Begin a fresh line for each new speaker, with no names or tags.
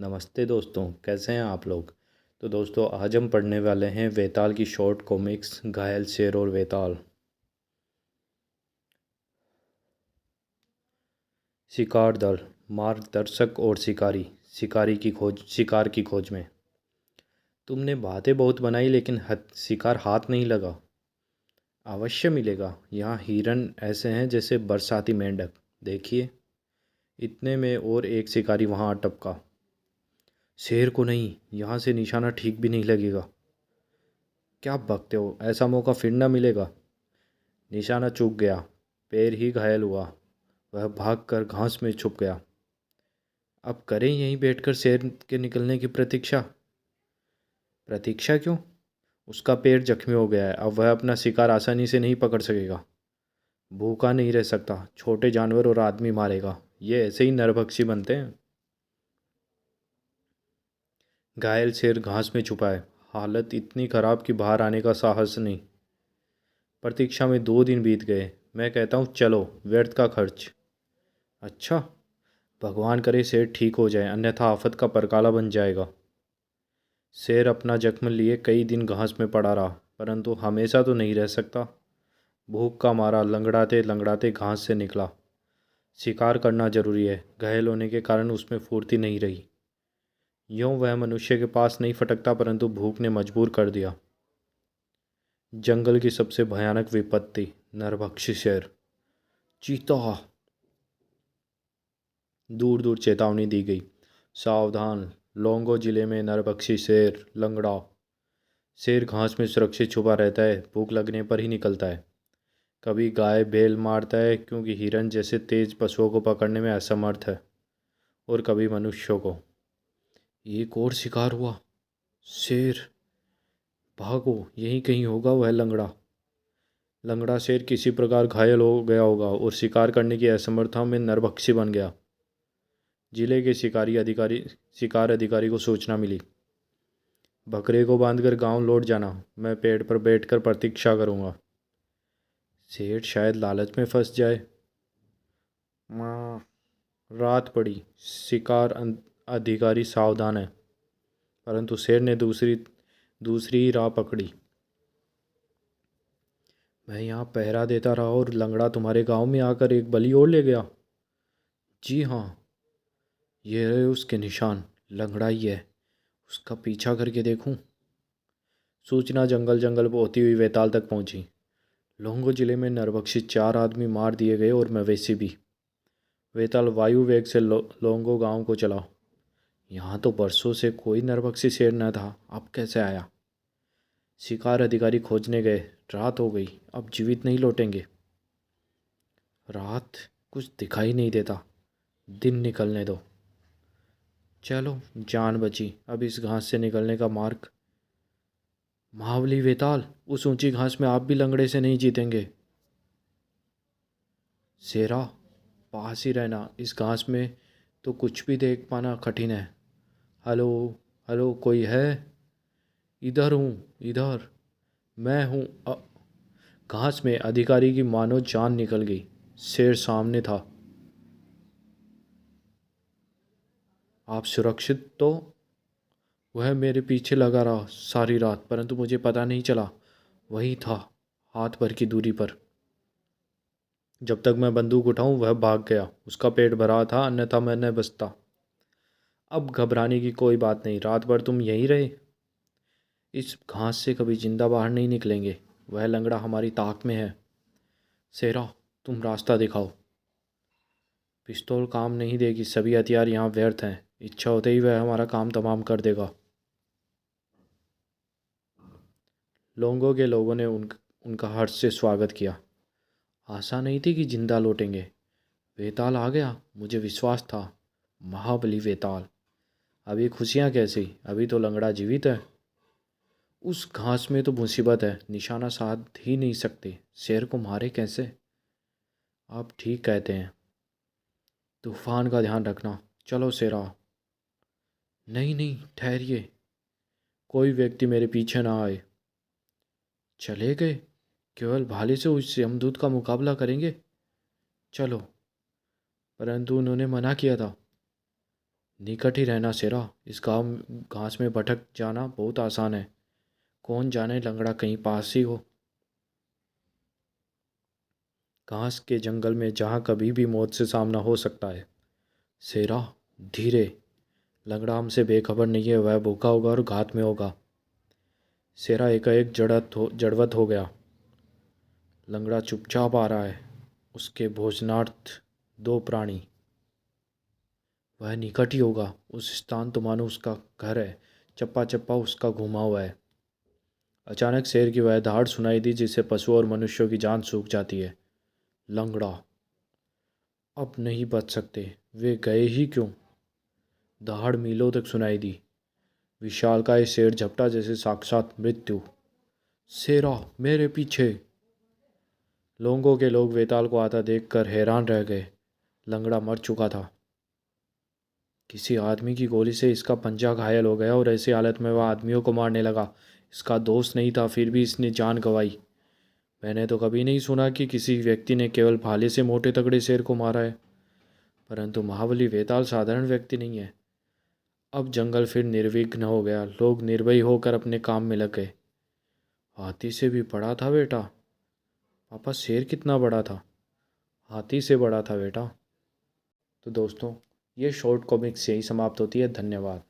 नमस्ते दोस्तों, कैसे हैं आप लोग। तो दोस्तों, आज हम पढ़ने वाले हैं वेताल की शॉर्ट कॉमिक्स घायल शेर और वेताल। शिकार दल, मार्गदर्शक और शिकारी। शिकार की खोज में। तुमने बातें बहुत बनाई लेकिन शिकार हाथ नहीं लगा। अवश्य मिलेगा। यहाँ हिरन ऐसे हैं जैसे बरसाती मेंढक। देखिए। इतने में और एक शिकारी वहाँ टपका। शेर को नहीं, यहाँ से निशाना ठीक भी नहीं लगेगा। क्या बकते हो, ऐसा मौका फिर ना मिलेगा। निशाना चूक गया। पैर ही घायल हुआ। वह भागकर घास में छुप गया। अब करें यहीं बैठकर शेर के निकलने की प्रतीक्षा। प्रतीक्षा क्यों? उसका पैर जख्मी हो गया है। अब वह अपना शिकार आसानी से नहीं पकड़ सकेगा। भूखा नहीं रह सकता। छोटे जानवर और आदमी मारेगा। ये ऐसे ही नरभक्षी बनते हैं। घायल शेर घास में छुपा है। हालत इतनी खराब कि बाहर आने का साहस नहीं। प्रतीक्षा में 2 दिन बीत गए। मैं कहता हूँ चलो, व्यर्थ का खर्च। अच्छा। भगवान करे शेर ठीक हो जाए, अन्यथा आफत का परकाला बन जाएगा। शेर अपना जख्म लिए कई दिन घास में पड़ा रहा, परंतु हमेशा तो नहीं रह सकता। भूख का मारा लंगड़ाते लंगड़ाते घास से निकला। शिकार करना जरूरी है। घायल होने के कारण उसमें फुर्ती नहीं रही। यूं वह मनुष्य के पास नहीं फटकता, परंतु भूख ने मजबूर कर दिया। जंगल की सबसे भयानक विपत्ति, नरभक्षी शेर। चीता। दूर दूर चेतावनी दी गई। सावधान, लोंगो जिले में नरभक्षी शेर लंगड़ा। शेर घास में सुरक्षित छुपा रहता है, भूख लगने पर ही निकलता है। कभी गाय बैल मारता है क्योंकि हिरन जैसे तेज पशुओं को पकड़ने में असमर्थ है, और कभी मनुष्यों को। एक और शिकार हुआ। शेर। भागो, यहीं कहीं होगा वह लंगड़ा। लंगड़ा शेर किसी प्रकार घायल हो गया होगा और शिकार करने की असमर्थता में नरभक्षी बन गया। जिले के शिकार अधिकारी को सूचना मिली। बकरे को बांधकर गांव लौट जाना। मैं पेड़ पर बैठकर प्रतीक्षा करूंगा। सेठ शायद लालच में फंस जाए। माँ। रात पड़ी। अधिकारी सावधान है, परंतु शेर ने दूसरी दूसरी ही राह पकड़ी। मैं यहाँ पहरा देता रहा और लंगड़ा तुम्हारे गांव में आकर एक बलि और ले गया। जी हाँ, ये रहे उसके निशान। लंगड़ा ही है। उसका पीछा करके देखूं। सूचना जंगल जंगल होती हुई वेताल तक पहुंची। लोंगो जिले में नरभक्षी 4 आदमी मार दिए गए और मवेशी भी। वेताल वायु वेग से लोंगो गांव को चला। यहाँ तो बरसों से कोई नरभक्षी शेर न था, अब कैसे आया। शिकार अधिकारी खोजने गए। रात हो गई, अब जीवित नहीं लौटेंगे। रात। कुछ दिखाई नहीं देता। दिन निकलने दो। चलो, जान बची। अब इस घास से निकलने का मार्ग। महाबली वेताल, उस ऊंची घास में आप भी लंगड़े से नहीं जीतेंगे। शेरा, पास ही रहना। इस घास में तो कुछ भी देख पाना कठिन है। हेलो। हेलो, कोई है? इधर हूँ, इधर। मैं हूँ। घास में अधिकारी की मानो जान निकल गई। शेर सामने था। आप सुरक्षित तो? वह मेरे पीछे लगा रहा सारी रात, परंतु मुझे पता नहीं चला। वही था, हाथ भर की दूरी पर। जब तक मैं बंदूक उठाऊं वह भाग गया। उसका पेट भरा था, अन्यथा मैं न बचता। अब घबराने की कोई बात नहीं। रात भर तुम यहीं रहे। इस घास से कभी जिंदा बाहर नहीं निकलेंगे। वह लंगड़ा हमारी ताक में है। शेरा, तुम रास्ता दिखाओ। पिस्तौल काम नहीं देगी। सभी हथियार यहाँ व्यर्थ हैं। इच्छा होते ही वह हमारा काम तमाम कर देगा। लोंगो के लोगों ने उनका हर्ष से स्वागत किया। आशा नहीं थी कि जिंदा लौटेंगे। वेताल आ गया, मुझे विश्वास था। महाबली वेताल। अभी खुशियाँ कैसी? अभी तो लंगड़ा जीवित है। उस घास में तो मुसीबत है। निशाना साध ही नहीं सकते। शेर को मारे कैसे? आप ठीक कहते हैं। तूफान का ध्यान रखना। चलो शेरा। नहीं नहीं, ठहरिए। कोई व्यक्ति मेरे पीछे ना आए। चले गए? केवल भाले से उस यमदूत का मुकाबला करेंगे? चलो। परंतु उन्होंने मना किया था। निकट ही रहना शेरा। इस गांव घास में भटक जाना बहुत आसान है। कौन जाने लंगड़ा कहीं पास ही हो। घास के जंगल में जहाँ कभी भी मौत से सामना हो सकता है। शेरा, धीरे। लंगड़ा हमसे बेखबर नहीं है, वह भूखा होगा और घात में होगा। शेरा एकाएक जड़वत हो गया। लंगड़ा चुपचाप आ रहा है, उसके भोजनार्थ दो प्राणी। वह निकट ही होगा। उस स्थान तो मानो उसका घर है। चप्पा चप्पा उसका घुमा हुआ है। अचानक शेर की वह दहाड़ सुनाई दी जिससे पशुओं और मनुष्यों की जान सूख जाती है। लंगड़ा, अब नहीं बच सकते। वे गए ही क्यों। दहाड़ मीलों तक सुनाई दी। विशालकाय शेर झपटा जैसे साक्षात मृत्यु। शेरा, मेरे पीछे। लोगों के लोग वेताल को आता देखकर हैरान रह गए। लंगड़ा मर चुका था। किसी आदमी की गोली से इसका पंजा घायल हो गया और ऐसी हालत में वह आदमियों को मारने लगा। इसका दोष नहीं था, फिर भी इसने जान गंवाई। मैंने तो कभी नहीं सुना कि किसी व्यक्ति ने केवल भाले से मोटे तगड़े शेर को मारा है। परंतु महाबली वेताल साधारण व्यक्ति नहीं है। अब जंगल फिर निर्विघ्न हो गया। लोग निर्भय होकर अपने काम में लग गए। हाथी से भी बड़ा था बेटा। पापा, शेर कितना बड़ा था। हाथी से बड़ा था बेटा। तो दोस्तों, ये शॉर्ट कॉमिक्स यही समाप्त होती है। धन्यवाद।